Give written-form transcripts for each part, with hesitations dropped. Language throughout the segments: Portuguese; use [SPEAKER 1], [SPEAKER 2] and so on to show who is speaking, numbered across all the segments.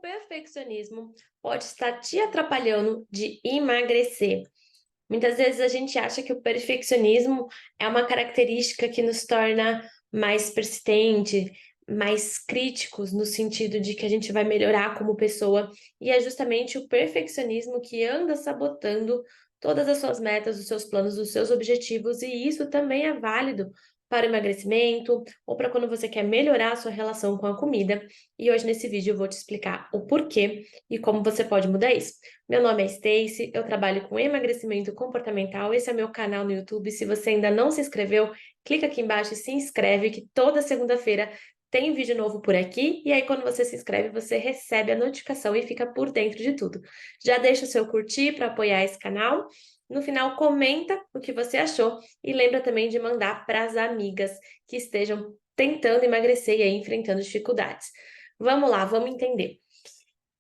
[SPEAKER 1] perfeccionismo pode estar te atrapalhando de emagrecer? Muitas vezes a gente acha que o perfeccionismo é uma característica que nos torna mais persistente, mais críticos, no sentido de que a gente vai melhorar como pessoa, e é justamente o perfeccionismo que anda sabotando todas as suas metas, os seus planos, os seus objetivos, e isso também é válido para o emagrecimento ou para quando você quer melhorar a sua relação com a comida. E hoje nesse vídeo eu vou te explicar o porquê e como você pode mudar isso. Meu nome é Stacy, eu trabalho com emagrecimento comportamental, esse é meu canal no YouTube. Se você ainda não se inscreveu, clica aqui embaixo e se inscreve, que toda segunda-feira tem vídeo novo por aqui, e aí quando você se inscreve, você recebe a notificação e fica por dentro de tudo. Já deixa o seu curtir para apoiar esse canal. No final, comenta o que você achou e lembra também de mandar para as amigas que estejam tentando emagrecer e aí enfrentando dificuldades. Vamos lá, vamos entender.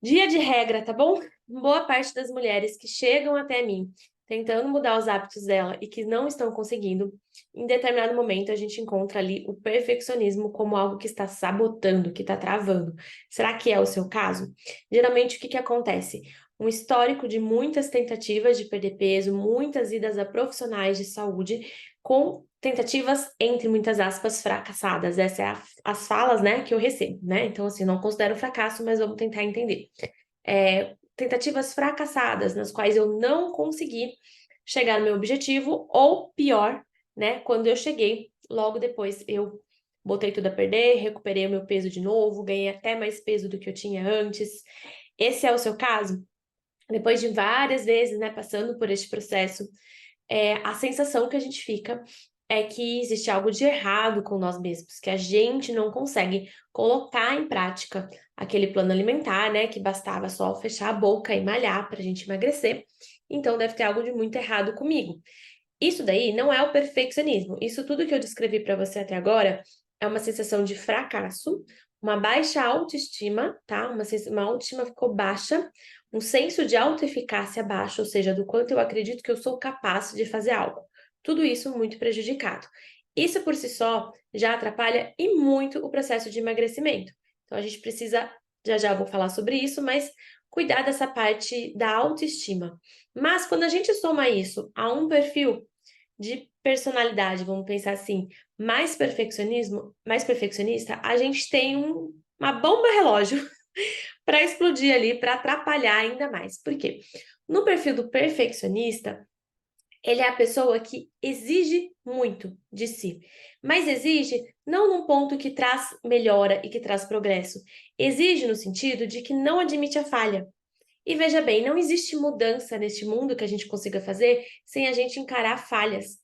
[SPEAKER 1] Dia de regra, tá bom? Boa parte das mulheres que chegam até mim tentando mudar os hábitos dela e que não estão conseguindo, em determinado momento a gente encontra ali o perfeccionismo como algo que está sabotando, que está travando. Será que é o seu caso? Geralmente o que acontece? Um histórico de muitas tentativas de perder peso, muitas idas a profissionais de saúde, com tentativas, entre muitas aspas, fracassadas. Essas é as falas, né, que eu recebo, né? Então, assim, não considero fracasso, mas vamos tentar entender. Tentativas fracassadas, nas quais eu não consegui chegar no meu objetivo, ou pior, né, quando eu cheguei, logo depois eu botei tudo a perder, recuperei o meu peso de novo, ganhei até mais peso do que eu tinha antes. Esse é o seu caso? Depois de várias vezes, né, passando por este processo, a sensação que a gente fica é que existe algo de errado com nós mesmos, que a gente não consegue colocar em prática aquele plano alimentar, né, que bastava só fechar a boca e malhar para a gente emagrecer. Então deve ter algo de muito errado comigo. Isso daí não é o perfeccionismo. Isso tudo que eu descrevi para você até agora é uma sensação de fracasso, uma baixa autoestima, tá? Uma autoestima ficou baixa, um senso de autoeficácia baixo, ou seja, do quanto eu acredito que eu sou capaz de fazer algo. Tudo isso muito prejudicado. Isso por si só já atrapalha e muito o processo de emagrecimento. Então a gente precisa, já já vou falar sobre isso, mas cuidar dessa parte da autoestima. Mas quando a gente soma isso a um perfil de personalidade, vamos pensar assim, mais perfeccionista, a gente tem uma bomba relógio para explodir ali, para atrapalhar ainda mais. Por quê? No perfil do perfeccionista, ele é a pessoa que exige muito de si, mas exige não num ponto que traz melhora e que traz progresso. Exige no sentido de que não admite a falha. E veja bem, não existe mudança neste mundo que a gente consiga fazer sem a gente encarar falhas.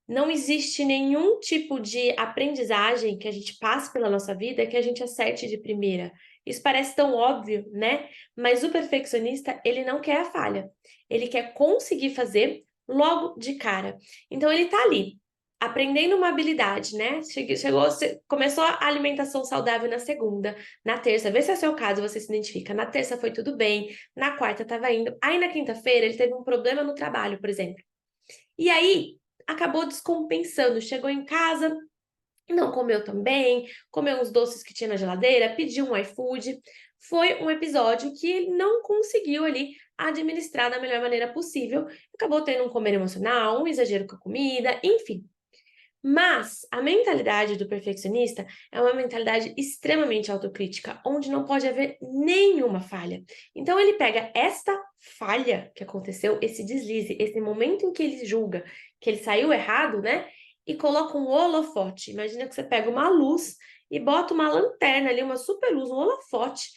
[SPEAKER 1] Não existe nenhum tipo de aprendizagem que a gente passe pela nossa vida que a gente acerte de primeira. Isso parece tão óbvio, né? Mas o perfeccionista, ele não quer a falha. Ele quer conseguir fazer logo de cara. Então ele tá ali, aprendendo uma habilidade, né? Começou a alimentação saudável na segunda, na terça, vê se é o seu caso, você se identifica. Na terça foi tudo bem, na quarta tava indo. Aí na quinta-feira ele teve um problema no trabalho, por exemplo. E aí, acabou descompensando, chegou em casa, não comeu tão bem, comeu uns doces que tinha na geladeira, pediu um iFood. Foi um episódio que ele não conseguiu ali administrar da melhor maneira possível, acabou tendo um comer emocional, um exagero com a comida, enfim. Mas a mentalidade do perfeccionista é uma mentalidade extremamente autocrítica, onde não pode haver nenhuma falha. Então ele pega esta falha que aconteceu, esse deslize, esse momento em que ele julga que ele saiu errado, né? E coloca um holofote. Imagina que você pega uma luz e bota uma lanterna ali, uma super luz, um holofote,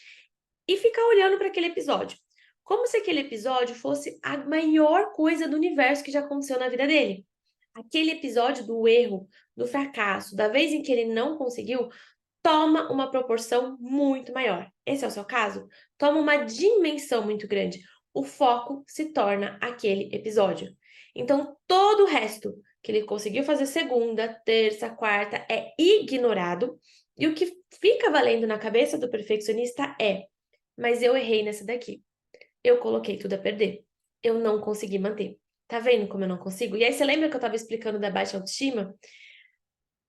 [SPEAKER 1] e fica olhando para aquele episódio. Como se aquele episódio fosse a maior coisa do universo que já aconteceu na vida dele. Aquele episódio do erro, do fracasso, da vez em que ele não conseguiu, toma uma proporção muito maior. Esse é o seu caso? Toma uma dimensão muito grande. O foco se torna aquele episódio. Então, todo o resto que ele conseguiu fazer segunda, terça, quarta é ignorado. E o que fica valendo na cabeça do perfeccionista é: mas eu errei nessa daqui. Eu coloquei tudo a perder. Eu não consegui manter. Tá vendo como eu não consigo? E aí você lembra que eu tava explicando da baixa autoestima?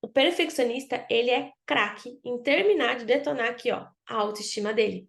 [SPEAKER 1] O perfeccionista, ele é craque em terminar de detonar aqui, ó, a autoestima dele.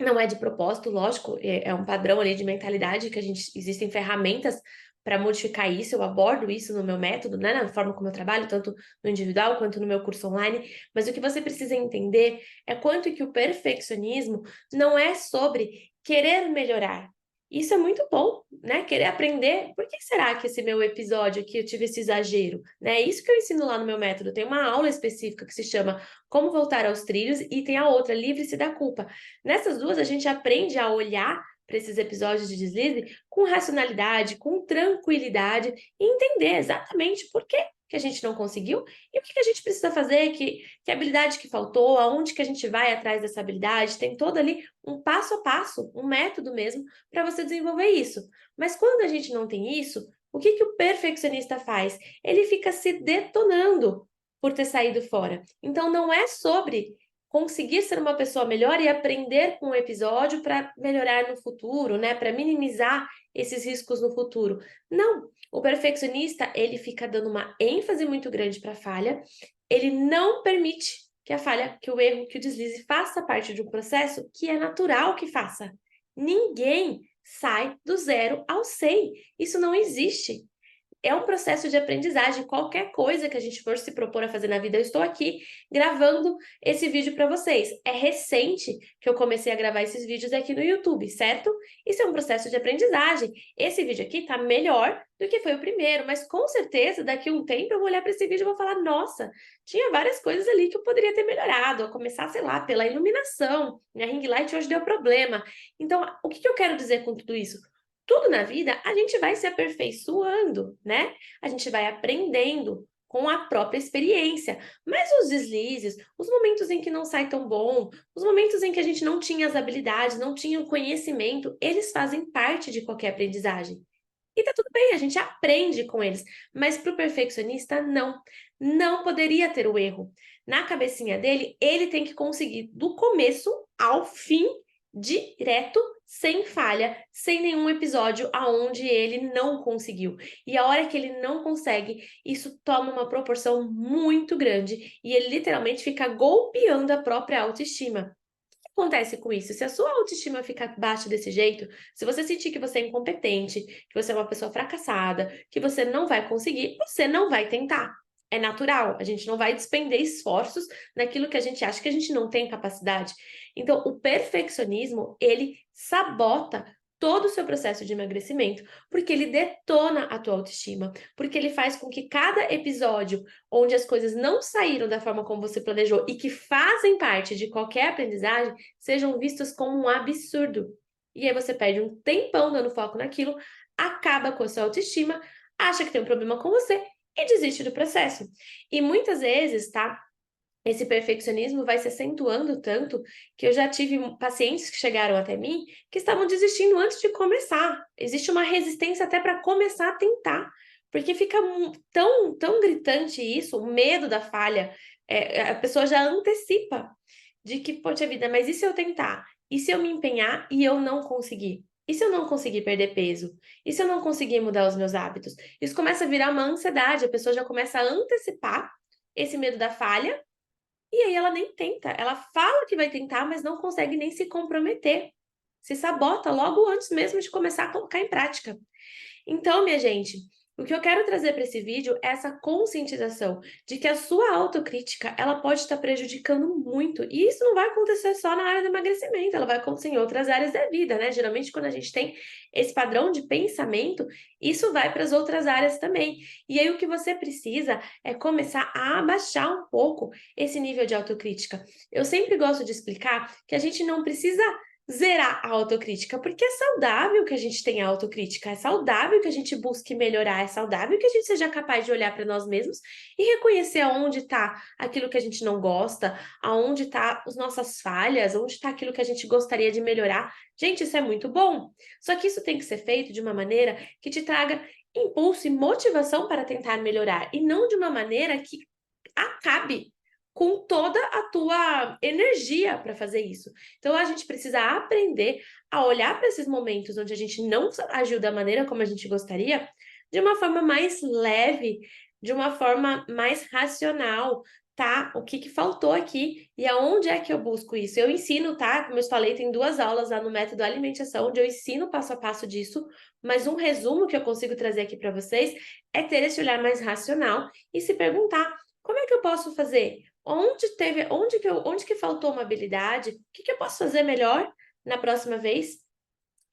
[SPEAKER 1] Não é de propósito, lógico, é um padrão ali de mentalidade que existem ferramentas para modificar isso, eu abordo isso no meu método, né, na forma como eu trabalho, tanto no individual quanto no meu curso online, mas o que você precisa entender é quanto que o perfeccionismo não é sobre querer melhorar. Isso é muito bom, né? Querer aprender. Por que será que esse meu episódio aqui eu tive esse exagero? Né? É isso que eu ensino lá no meu método. Tem uma aula específica que se chama Como Voltar aos Trilhos e tem a outra, Livre-se da Culpa. Nessas duas, a gente aprende a olhar para esses episódios de deslize com racionalidade, com tranquilidade e entender exatamente por que a gente não conseguiu e o que a gente precisa fazer, que habilidade que faltou, aonde que a gente vai atrás dessa habilidade. Tem todo ali um passo a passo, um método mesmo para você desenvolver isso. Mas quando a gente não tem isso, o que o perfeccionista faz? Ele fica se detonando por ter saído fora. Então não é sobre conseguir ser uma pessoa melhor e aprender com o episódio para melhorar no futuro, né? Para minimizar esses riscos no futuro. Não, o perfeccionista, ele fica dando uma ênfase muito grande para a falha, ele não permite que a falha, que o erro, que o deslize faça parte de um processo que é natural que faça. Ninguém sai do 0 ao 100. Isso não existe. É um processo de aprendizagem. Qualquer coisa que a gente for se propor a fazer na vida, eu estou aqui gravando esse vídeo para vocês. É recente que eu comecei a gravar esses vídeos aqui no YouTube, certo? Isso é um processo de aprendizagem. Esse vídeo aqui tá melhor do que foi o primeiro, mas com certeza daqui a um tempo eu vou olhar para esse vídeo e vou falar: nossa, tinha várias coisas ali que eu poderia ter melhorado. A começar, sei lá, pela iluminação. Minha ring light hoje deu problema. Então, o que eu quero dizer com tudo isso? Tudo na vida a gente vai se aperfeiçoando, né? A gente vai aprendendo com a própria experiência. Mas os deslizes, os momentos em que não sai tão bom, os momentos em que a gente não tinha as habilidades, não tinha o conhecimento, eles fazem parte de qualquer aprendizagem. E tá tudo bem, a gente aprende com eles. Mas para o perfeccionista, não. Não poderia ter o erro. Na cabecinha dele, ele tem que conseguir do começo ao fim, direto, sem falha, sem nenhum episódio aonde ele não conseguiu. E a hora que ele não consegue, isso toma uma proporção muito grande e ele literalmente fica golpeando a própria autoestima. O que acontece com isso? Se a sua autoestima ficar baixa desse jeito, se você sentir que você é incompetente, que você é uma pessoa fracassada, que você não vai conseguir, você não vai tentar. É natural, a gente não vai despender esforços naquilo que a gente acha que a gente não tem capacidade. Então, o perfeccionismo, ele sabota todo o seu processo de emagrecimento, porque ele detona a tua autoestima, porque ele faz com que cada episódio onde as coisas não saíram da forma como você planejou e que fazem parte de qualquer aprendizagem sejam vistos como um absurdo. E aí você perde um tempão dando foco naquilo, acaba com a sua autoestima, acha que tem um problema com você e desiste do processo. E muitas vezes, tá? Esse perfeccionismo vai se acentuando tanto que eu já tive pacientes que chegaram até mim que estavam desistindo antes de começar. Existe uma resistência até para começar a tentar, porque fica tão gritante isso, o medo da falha. A pessoa já antecipa de que, poxa vida, mas e se eu tentar? E se eu me empenhar e eu não conseguir? E se eu não conseguir perder peso? E se eu não conseguir mudar os meus hábitos? Isso começa a virar uma ansiedade, a pessoa já começa a antecipar esse medo da falha e aí ela nem tenta, ela fala que vai tentar, mas não consegue nem se comprometer. Se sabota logo antes mesmo de começar a colocar em prática. Então, minha gente, o que eu quero trazer para esse vídeo é essa conscientização de que a sua autocrítica, ela pode estar prejudicando muito. E isso não vai acontecer só na área do emagrecimento, ela vai acontecer em outras áreas da vida, né? Geralmente, quando a gente tem esse padrão de pensamento, isso vai para as outras áreas também. E aí, o que você precisa é começar a abaixar um pouco esse nível de autocrítica. Eu sempre gosto de explicar que a gente não precisa zerar a autocrítica, porque é saudável que a gente tenha autocrítica, é saudável que a gente busque melhorar, é saudável que a gente seja capaz de olhar para nós mesmos e reconhecer aonde está aquilo que a gente não gosta, aonde está as nossas falhas, onde está aquilo que a gente gostaria de melhorar. Gente, isso é muito bom. Só que isso tem que ser feito de uma maneira que te traga impulso e motivação para tentar melhorar, e não de uma maneira que acabe com toda a tua energia para fazer isso. Então, a gente precisa aprender a olhar para esses momentos onde a gente não agiu da maneira como a gente gostaria, de uma forma mais leve, de uma forma mais racional, tá, o que que faltou aqui e aonde é que eu busco isso. Eu ensino, tá? Como eu falei, tem 2 aulas lá no método alimentação, onde eu ensino passo a passo disso, mas um resumo que eu consigo trazer aqui para vocês é ter esse olhar mais racional e se perguntar: como é que eu posso fazer? Onde que faltou uma habilidade? O que que eu posso fazer melhor na próxima vez?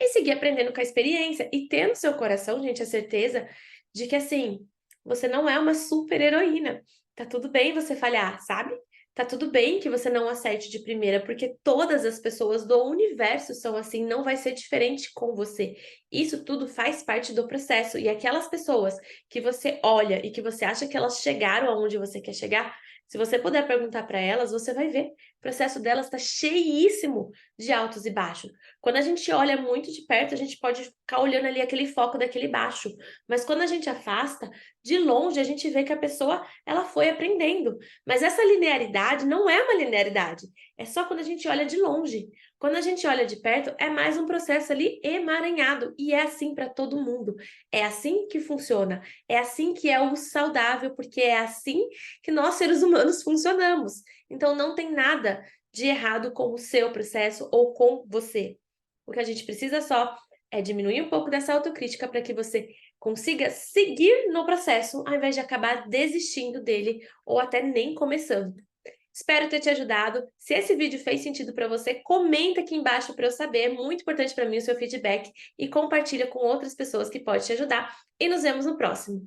[SPEAKER 1] E seguir aprendendo com a experiência e ter no seu coração, gente, a certeza de que, assim, você não é uma super heroína. Tá tudo bem você falhar, sabe? Tá tudo bem que você não acerte de primeira, porque todas as pessoas do universo são assim, não vai ser diferente com você. Isso tudo faz parte do processo. E aquelas pessoas que você olha e que você acha que elas chegaram aonde você quer chegar, se você puder perguntar para elas, você vai ver. O processo delas está cheíssimo de altos e baixos. Quando a gente olha muito de perto, a gente pode ficar olhando ali aquele foco daquele baixo, mas quando a gente afasta, de longe a gente vê que a pessoa, ela foi aprendendo. Mas essa linearidade não é uma linearidade, é só quando a gente olha de longe. Quando a gente olha de perto, é mais um processo ali emaranhado, e é assim para todo mundo. É assim que funciona, é assim que é o saudável, porque é assim que nós seres humanos funcionamos. Então não tem nada de errado com o seu processo ou com você. O que a gente precisa só é diminuir um pouco dessa autocrítica para que você consiga seguir no processo, ao invés de acabar desistindo dele ou até nem começando. Espero ter te ajudado. Se esse vídeo fez sentido para você, comenta aqui embaixo para eu saber. É muito importante para mim o seu feedback e compartilha com outras pessoas que pode te ajudar. E nos vemos no próximo.